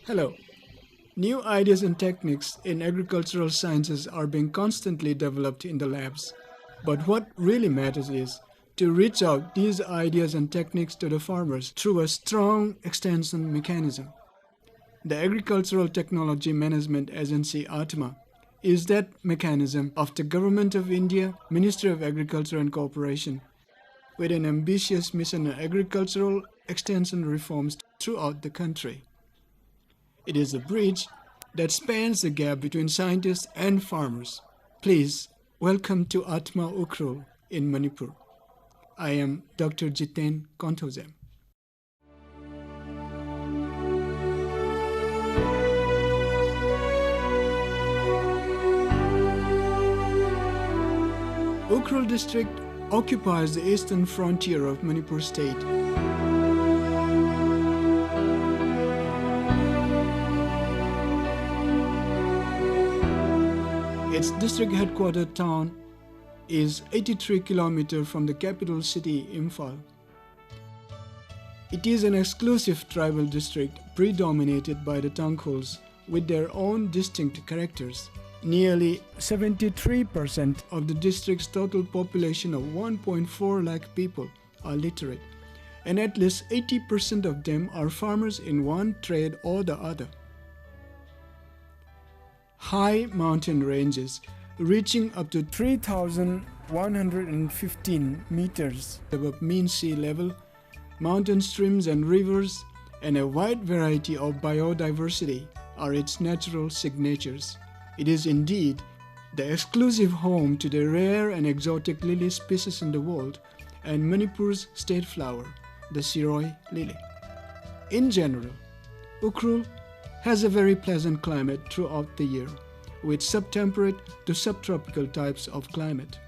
Hello. New ideas and techniques in agricultural sciences are being constantly developed in the labs. But what really matters is to reach out these ideas and techniques to the farmers through a strong extension mechanism. The Agricultural Technology Management Agency ATMA is that mechanism of the Government of India, Ministry of Agriculture and Cooperation, with an ambitious mission on agricultural extension reforms throughout the country. It is a bridge that spans the gap between scientists and farmers. Please welcome to ATMA Ukhrul in Manipur. I am Dr. Jiten Kontozem. Ukhrul district occupies the eastern frontier of Manipur state. Its district headquarters town is 83 kilometers from the capital city, Imphal. It is an exclusive tribal district predominated by the Tangkhuls with their own distinct characters. Nearly 73% of the district's total population of 1.4 lakh people are literate, and at least 80% of them are farmers in one trade or the other. High mountain ranges reaching up to 3,115 meters above mean sea level, mountain streams and rivers, and a wide variety of biodiversity are its natural signatures. It is indeed the exclusive home to the rare and exotic lily species in the world and Manipur's state flower, the Siroi lily. In general, Ukhrul has a very pleasant climate throughout the year, with subtemperate to subtropical types of climate.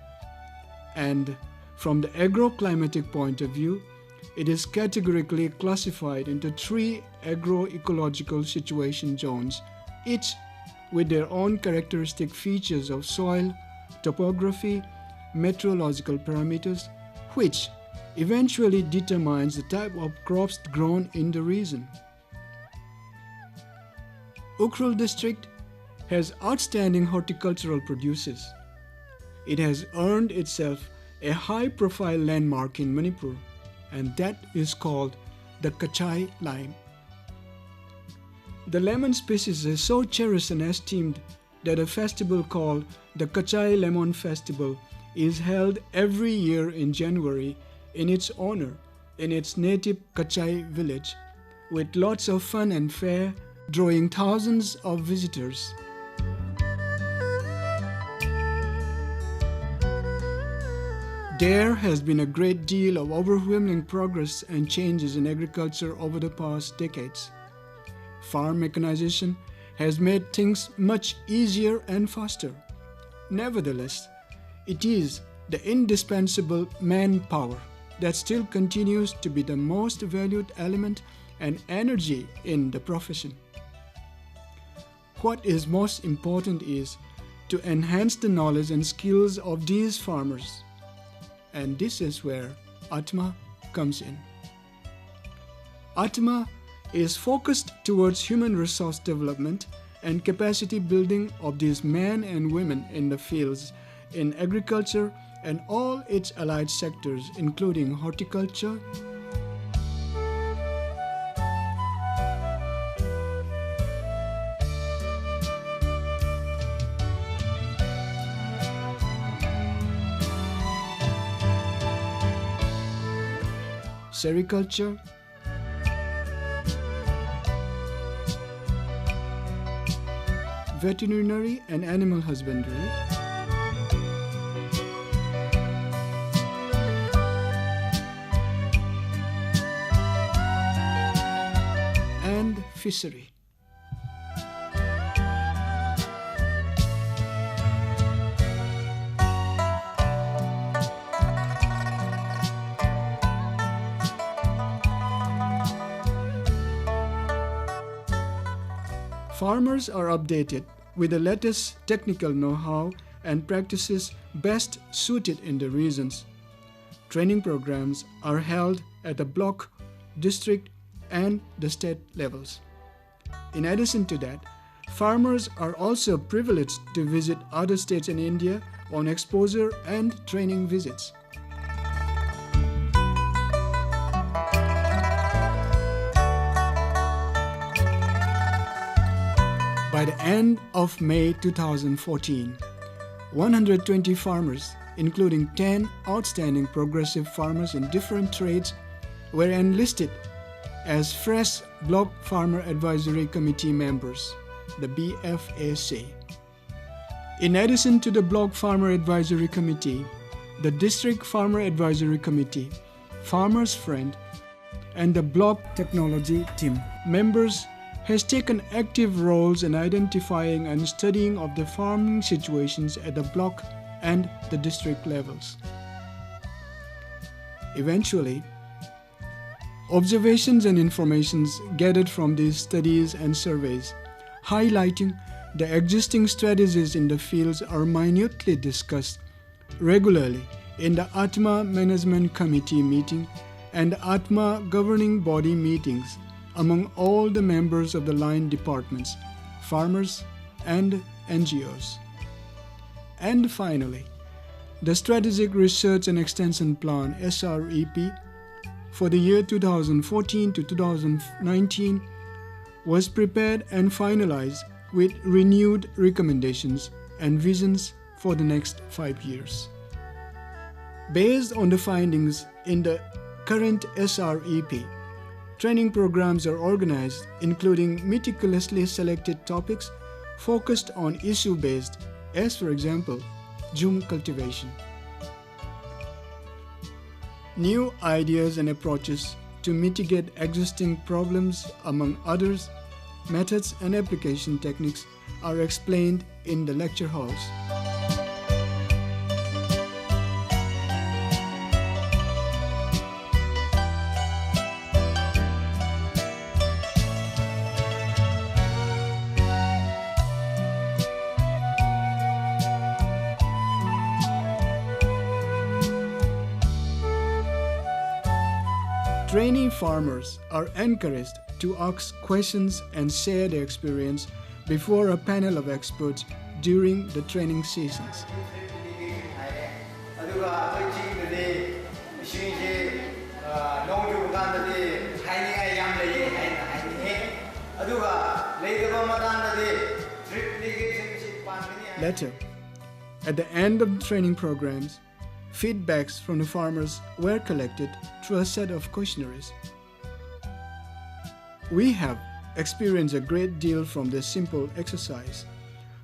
And from the agroclimatic point of view, it is categorically classified into 3 agroecological situation zones, each with their own characteristic features of soil, topography, meteorological parameters, which eventually determines the type of crops grown in the region. Ukhrul district has outstanding horticultural produces. It has earned itself a high-profile landmark in Manipur, and that is called the Kachai lime. The lemon species is so cherished and esteemed that a festival called the Kachai Lemon Festival is held every year in January in its honor in its native Kachai village, with lots of fun and fair, drawing thousands of visitors. There has been a great deal of overwhelming progress and changes in agriculture over the past decades. Farm mechanization has made things much easier and faster. Nevertheless, it is the indispensable manpower that still continues to be the most valued element and energy in the profession. What is most important is to enhance the knowledge and skills of these farmers. And this is where ATMA comes in. ATMA is focused towards human resource development and capacity building of these men and women in the fields, in agriculture and all its allied sectors, including horticulture, sericulture, veterinary and animal husbandry, fishery. Farmers are updated with the latest technical know-how and practices best suited in the regions. Training programs are held at the block, district, and the state levels. In addition to that, farmers are also privileged to visit other states in India on exposure and training visits. By the end of May 2014, 120 farmers, including 10 outstanding progressive farmers in different trades, were enlisted as fresh Block Farmer Advisory Committee members, the BFAC. In addition to the Block Farmer Advisory Committee, the District Farmer Advisory Committee, Farmers Friend, and the Block Technology Team members has taken active roles in identifying and studying of the farming situations at the block and the district levels. Eventually, observations and informations gathered from these studies and surveys, highlighting the existing strategies in the fields, are minutely discussed regularly in the ATMA Management Committee meeting and ATMA governing body meetings among all the members of the line departments, farmers, and NGOs. And finally, the Strategic Research and Extension Plan (SREP) for the year 2014 to 2019 was prepared and finalized with renewed recommendations and visions for the next 5 years. Based on the findings in the current SREP, training programs are organized, including meticulously selected topics focused on issue-based, as for example, Jhum cultivation. New ideas and approaches to mitigate existing problems, among others, methods and application techniques, are explained in the lecture halls. Trainee farmers are encouraged to ask questions and share their experience before a panel of experts during the training sessions. Later, at the end of the training programs, feedbacks from the farmers were collected through a set of questionnaires. We have experienced a great deal from this simple exercise.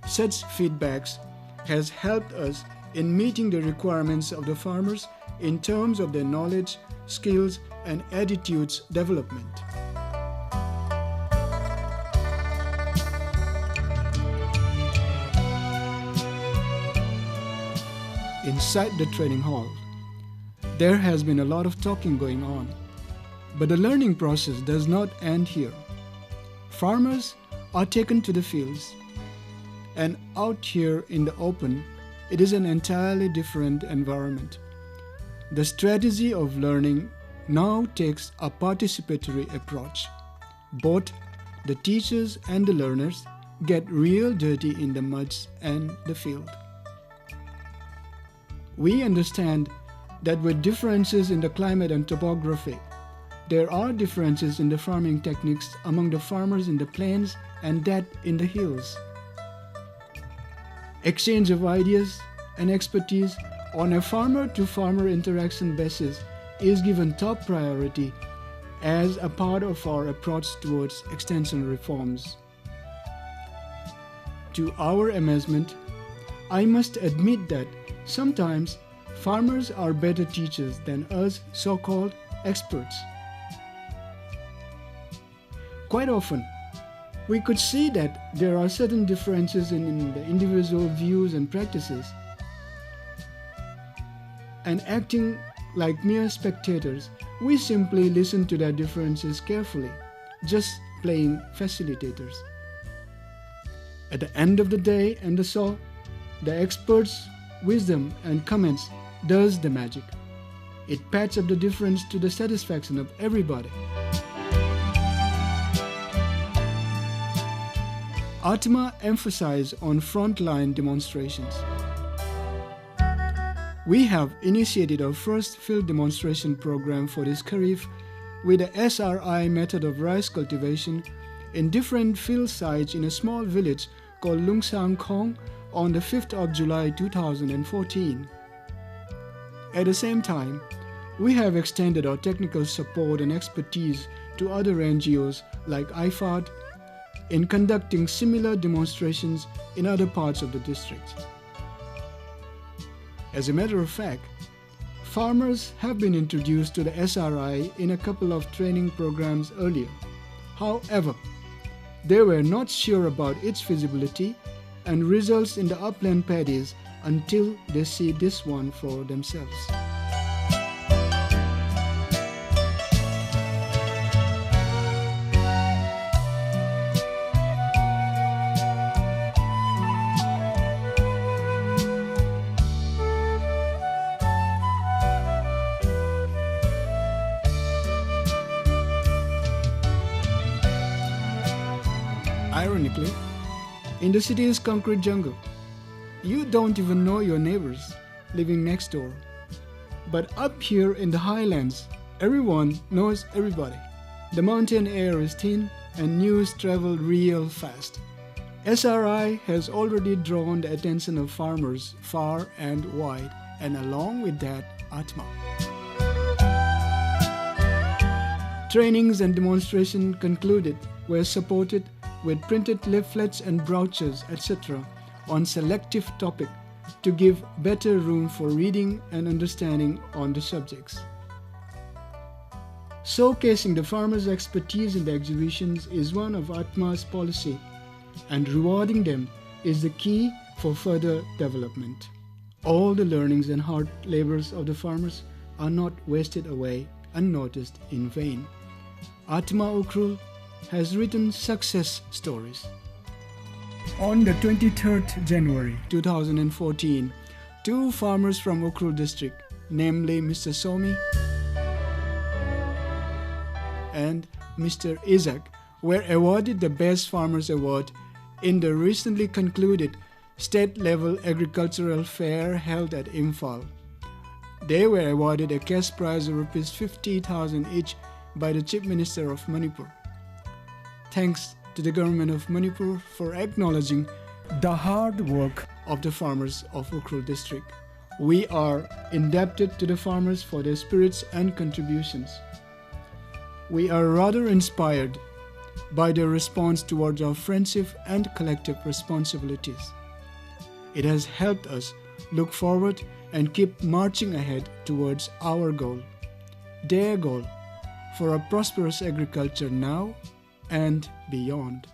Such feedbacks has helped us in meeting the requirements of the farmers in terms of their knowledge, skills, and attitudes development. Inside the training hall, there has been a lot of talking going on, but the learning process does not end here. Farmers are taken to the fields, and out here in the open, it is an entirely different environment. The strategy of learning now takes a participatory approach. Both the teachers and the learners get real dirty in the muds and the field. We understand that with differences in the climate and topography, there are differences in the farming techniques among the farmers in the plains and that in the hills. Exchange of ideas and expertise on a farmer-to-farmer interaction basis is given top priority as a part of our approach towards extension reforms. To our amazement, I must admit that sometimes farmers are better teachers than us so-called experts. Quite often, We could see that there are certain differences in the individual views and practices. And acting like mere spectators, we simply listen to their differences carefully, just playing facilitators. At the end of the day and the show, the experts' wisdom and comments does the magic. It patches up the difference to the satisfaction of everybody. ATMA emphasizes on frontline demonstrations. We have initiated our first field demonstration program for this Kharif with the SRI method of rice cultivation in different field sites in a small village called Lungsang Khong on the 5th of July 2014. At the same time, we have extended our technical support and expertise to other NGOs like IFAD in conducting similar demonstrations in other parts of the district. As a matter of fact, farmers have been introduced to the SRI in a couple of training programs earlier. However, they were not sure about its feasibility and results in the upland paddies until they see this one for themselves. Ironically, in the city's concrete jungle, you don't even know your neighbors living next door. But up here in the highlands, everyone knows everybody. The mountain air is thin and news travel real fast. SRI has already drawn the attention of farmers far and wide, and along with that, ATMA. Trainings and demonstrations concluded were supported with printed leaflets and brochures, etc., on selective topic to give better room for reading and understanding on the subjects. Showcasing the farmers' expertise in the exhibitions is one of ATMA's policy, and rewarding them is the key for further development. All the learnings and hard labors of the farmers are not wasted away unnoticed in vain. ATMA Ukhrul has written success stories. On the 23rd January 2014, two farmers from Ukhrul district, namely Mr. Somi and Mr. Isaac, were awarded the Best Farmers Award in the recently concluded state-level agricultural fair held at Imphal. They were awarded a cash prize of Rs 50,000 each by the Chief Minister of Manipur. Thanks to the government of Manipur for acknowledging the hard work of the farmers of Ukhrul district. We are indebted to the farmers for their spirits and contributions. We are rather inspired by their response towards our friendship and collective responsibilities. It has helped us look forward and keep marching ahead towards our goal, their goal, for a prosperous agriculture now and beyond.